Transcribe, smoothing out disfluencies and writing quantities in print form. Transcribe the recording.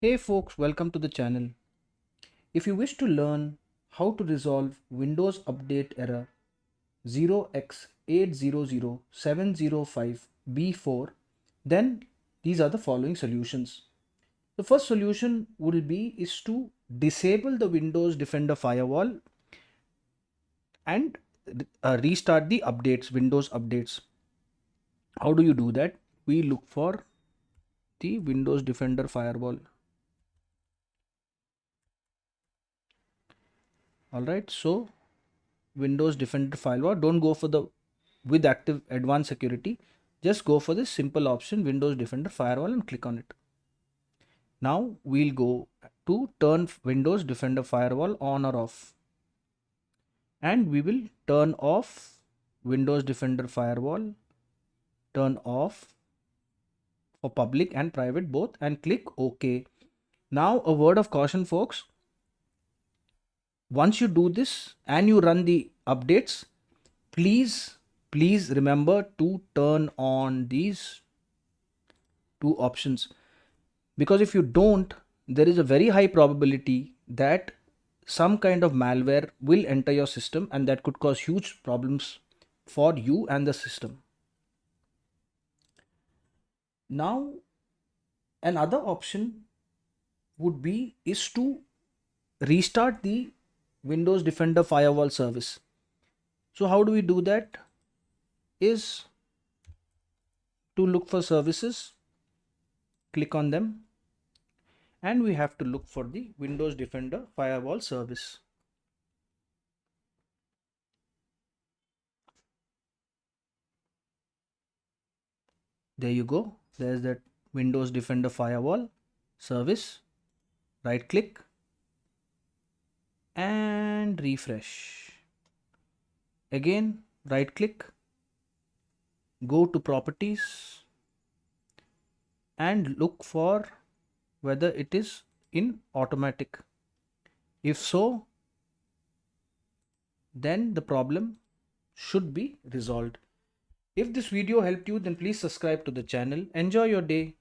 Hey folks, welcome to the channel. If you wish to learn how to resolve Windows Update error 0x800705b4, then these are the following solutions. The first solution will be is to disable the Windows Defender firewall and restart the updates, Windows updates. How do you do that? We look for the Windows Defender firewall. All right, so Windows Defender firewall. Don't go for the with active advanced security. Just go for this simple option Windows Defender firewall and click on it. Now we'll go to turn Windows Defender firewall on or off, and we will turn off Windows Defender firewall, turn off for public and private both, and click OK. Now a word of caution, folks. Once you do this and you run the updates, please remember to turn on these two options, because if you don't, there is a very high probability that some kind of malware will enter your system, and that could cause huge problems for you and the system. Now another option would be is to restart the Windows Defender firewall service. So how do we do that? Is to look for services, click on them, and we have to look for the Windows Defender firewall service. There you go. There's that Windows Defender firewall service. Right click and refresh. Again, right click, go to properties and look for whether it is in automatic. If so, then the problem should be resolved. If this video helped you, then please subscribe to the channel. Enjoy your day.